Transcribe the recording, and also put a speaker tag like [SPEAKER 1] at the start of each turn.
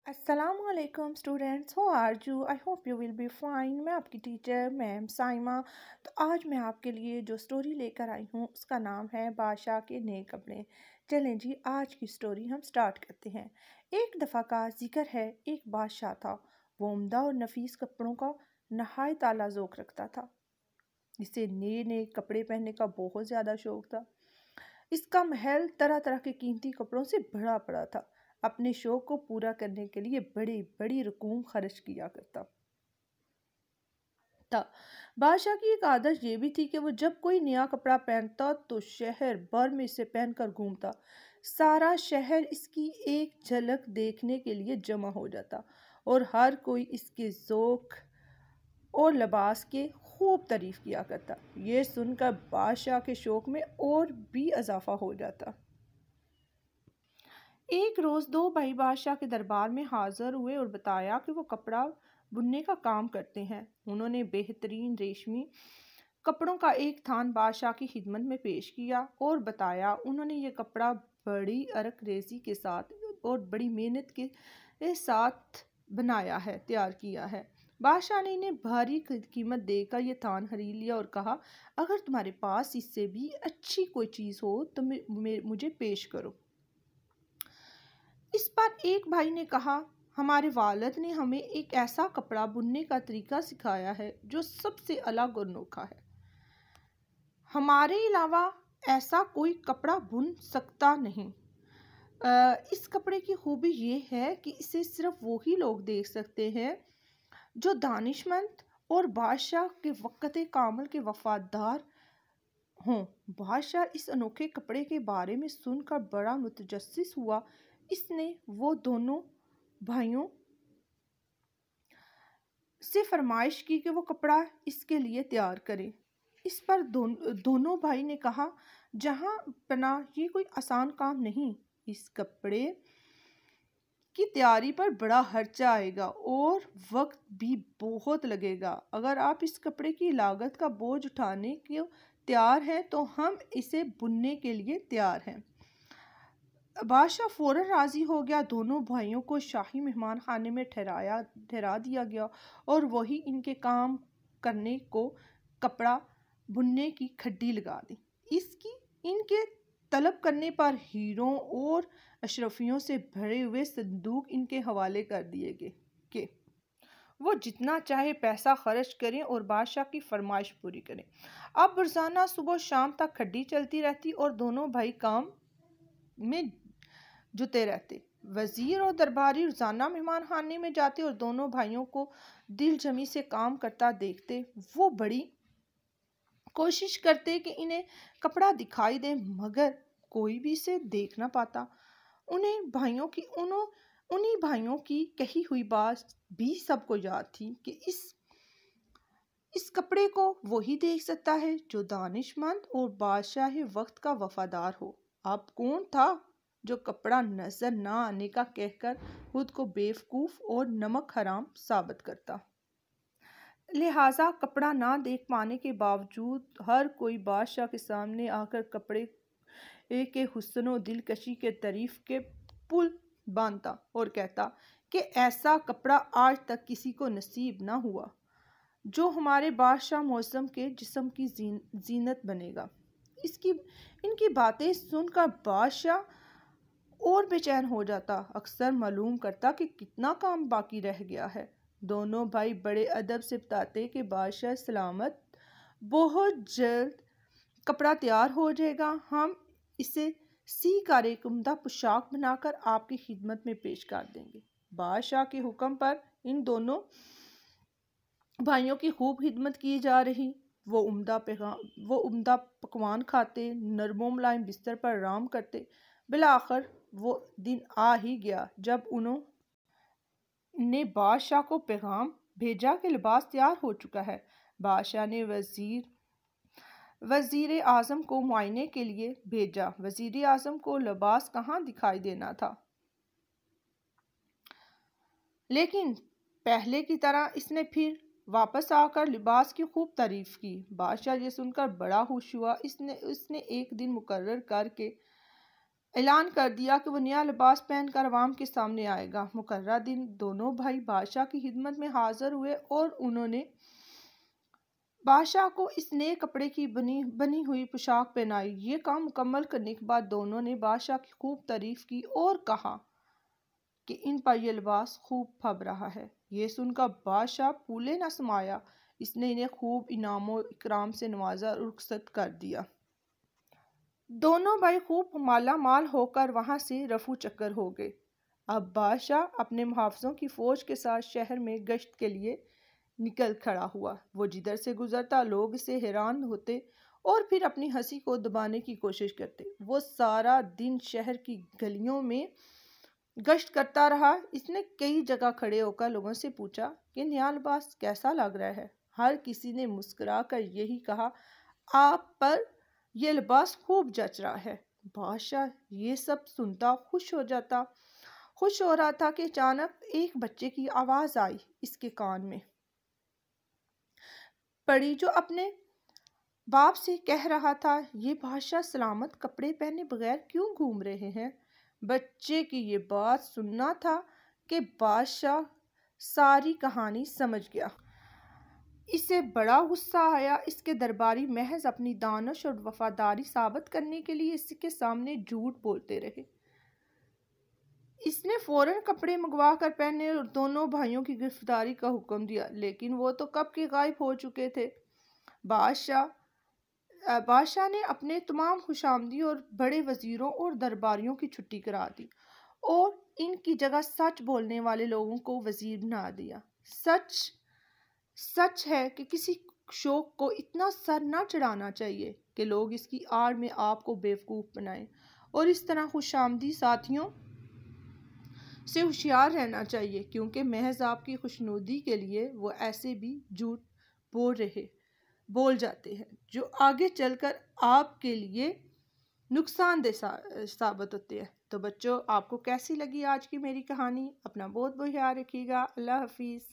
[SPEAKER 1] अस्सलामुअलैकुम students, how are you? I hope you will be fine. मैं आपकी teacher ma'am Saima. तो आज मैं आपके लिए जो स्टोरी लेकर आई हूँ उसका नाम है बादशाह के नए कपड़े। चलें जी, आज की स्टोरी हम स्टार्ट करते हैं। एक दफ़ा का जिक्र है, एक बादशाह था। वो उम्दा और नफीस कपड़ों का नहायत आला ज़ौक़ रखता था। इसे नए नए कपड़े पहनने का बहुत ज़्यादा शौक़ था। इसका महल तरह तरह के कीमती कपड़ों से भरा पड़ा था। अपने शौक को पूरा करने के लिए बड़ी बड़ी रकूम खर्च किया करता था। बादशाह की एक आदत ये भी थी कि वो जब कोई नया कपड़ा पहनता तो शहर भर में इसे पहनकर घूमता। सारा शहर इसकी एक झलक देखने के लिए जमा हो जाता और हर कोई इसके ज़ौक़ और लिबास के खूब तारीफ किया करता। ये सुनकर बादशाह के शौक में और भी इजाफा हो जाता। एक रोज़ दो भाई बादशाह के दरबार में हाजिर हुए और बताया कि वो कपड़ा बुनने का काम करते हैं। उन्होंने बेहतरीन रेशमी कपड़ों का एक थान बादशाह की खिदमत में पेश किया और बताया उन्होंने ये कपड़ा बड़ी अरक रेजी के साथ और बड़ी मेहनत के साथ बनाया है, तैयार किया है। बादशाह ने इन्हें भारी कीमत देकर यह थान खरीद लिया और कहा, अगर तुम्हारे पास इससे भी अच्छी कोई चीज़ हो तो मुझे पेश करो। इस पर एक भाई ने कहा, हमारे वालिद ने हमें एक ऐसा कपड़ा बुनने का तरीका सिखाया है जो सबसे अलग और अनोखा है। हमारे अलावा ऐसा कोई कपड़ा बुन सकता नहीं। इस कपड़े की खूबी ये है कि इसे सिर्फ वही लोग देख सकते हैं जो दानिशमंद और बादशाह के वक़्त कामल के वफादार हों। बादशाह इस अनोखे कपड़े के बारे में सुनकर बड़ा मुतजस्सिस हुआ। इसने वो दोनों भाइयों से फरमाइश की कि वो कपड़ा इसके लिए तैयार करें। इस पर दोनों भाई ने कहा, जहां पना ये कोई आसान काम नहीं। इस कपड़े की तैयारी पर बड़ा खर्चा आएगा और वक्त भी बहुत लगेगा। अगर आप इस कपड़े की लागत का बोझ उठाने के तैयार हैं तो हम इसे बुनने के लिए तैयार हैं। बादशाह फौरन राजी हो गया। दोनों भाइयों को शाही मेहमान खाने में ठहरा दिया गया और वही इनके काम करने को कपड़ा बुनने की खड्डी लगा दी। इनके तलब करने पर हीरों और अशरफियों से भरे हुए संदूक इनके हवाले कर दिए गए कि वो जितना चाहे पैसा खर्च करें और बादशाह की फरमाइश पूरी करें। अब रोजाना सुबह शाम तक खड्डी चलती रहती और दोनों भाई काम में जुटे रहते। वजीर और दरबारी रोजाना मेहमान खाने में जाते और दोनों भाइयों को दिल जमी से काम करता देखते। वो बड़ी कोशिश करते कि इन्हें कपड़ा दिखाई दे, मगर कोई भी इसे देख ना पाता। उन्हीं भाइयों की कही हुई बात भी सबको याद थी कि इस कपड़े को वही देख सकता है जो दानिशमंद और बादशाह वक्त का वफादार हो। अब कौन था जो कपड़ा नजर ना आने का कहकर खुद को बेवकूफ और नमक हराम साबित करता। लिहाजा कपड़ा ना देख पाने के बावजूद हर कोई बादशाह के सामने आकर कपड़े के हुस्न दिलकशी के तारीफ के पुल बांधता और कहता कि ऐसा कपड़ा आज तक किसी को नसीब ना हुआ जो हमारे बादशाह मौसम के जिस्म की जीनत बनेगा। इनकी बातें सुनकर बादशाह और बेचैन हो जाता। अक्सर मालूम करता कि कितना काम बाकी रह गया है। दोनों भाई बड़े अदब से बताते कि बादशाह सलामत, बहुत जल्द कपड़ा तैयार हो जाएगा। हम इसे सी कर एक उम्दा पोशाक बनाकर आपकी खिदमत में पेश कर देंगे। बादशाह के हुक्म पर इन दोनों भाइयों की खूब खिदमत की जा रही। वो उम्दा पकवान खाते, नरमो मुलायम बिस्तर पर आराम करते। बिलाखिर वो दिन आ ही गया जब उन्होंने बादशाह को पैगाम भेजा कि लिबास तैयार हो चुका है। बादशाह ने वजीर आजम को मुआयने के लिए भेजा। वजीर आजम को लिबास कहाँ दिखाई देना था, लेकिन पहले की तरह इसने फिर वापस आकर लिबास की खूब तारीफ की। बादशाह ये सुनकर बड़ा खुश हुआ। इसने एक दिन मुकर्रर करके ऐलान कर दिया कि वो नया लिबास पहनकर अवाम के सामने आएगा। मुकर्रर दिन दोनों भाई बादशाह की खिदमत में हाजिर हुए और उन्होंने बादशाह को इस नए कपड़े की बनी हुई पोशाक पहनाई। ये काम मुकम्मल करने के बाद दोनों ने बादशाह की खूब तारीफ की और कहा कि इन पर यह लिबास खूब फब रहा है। ये सुनकर बादशाह फूले न समाया। इसने इन्हें खूब इनामों इकराम से नवाजा और रुखसत कर दिया। दोनों भाई खूब माला माल होकर वहां से रफू चक्कर हो गए। अब बादशाह अपने मुहाफिजों की फौज के साथ शहर में गश्त के लिए निकल खड़ा हुआ। वो जिधर से गुजरता लोग इसे हैरान होते और फिर अपनी हंसी को दबाने की कोशिश करते। वो सारा दिन शहर की गलियों में गश्त करता रहा। इसने कई जगह खड़े होकर लोगों से पूछा कि नया लिबास कैसा लग रहा है। हर किसी ने मुस्कुराकर यही कहा, आप पर यह लिबास खूब जच रहा है। बादशाह ये सब सुनता खुश हो रहा था कि अचानक एक बच्चे की आवाज आई इसके कान में पड़ी, जो अपने बाप से कह रहा था, ये बादशाह सलामत कपड़े पहने बगैर क्यों घूम रहे हैं। बच्चे की ये बात सुनना था कि बादशाह सारी कहानी समझ गया। इसे बड़ा गुस्सा आया। इसके दरबारी महज अपनी दानिश और वफादारी साबित करने के लिए इसके सामने झूठ बोलते रहे। इसने फौरन कपड़े मंगवा कर पहने और दोनों भाइयों की गिरफ्तारी का हुक्म दिया, लेकिन वो तो कब के गायब हो चुके थे। बादशाह ने अपने तमाम खुशामदी और बड़े वजीरों और दरबारियों की छुट्टी करा दी और इनकी जगह सच बोलने वाले लोगों को वजीर बना दिया। सच है कि किसी शौक को इतना सर ना चढ़ाना चाहिए कि लोग इसकी आड़ में आपको बेवकूफ़ बनाएं, और इस तरह खुशामदी साथियों से होशियार रहना चाहिए, क्योंकि महज आपकी खुशनुदी के लिए वो ऐसे भी झूठ बोल जाते हैं जो आगे चलकर आपके लिए नुकसानदेह साबित होते हैं। तो बच्चों, आपको कैसी लगी आज की मेरी कहानी? अपना बहुत बहुत ख्याल रखिएगा। अल्लाह हाफिज़।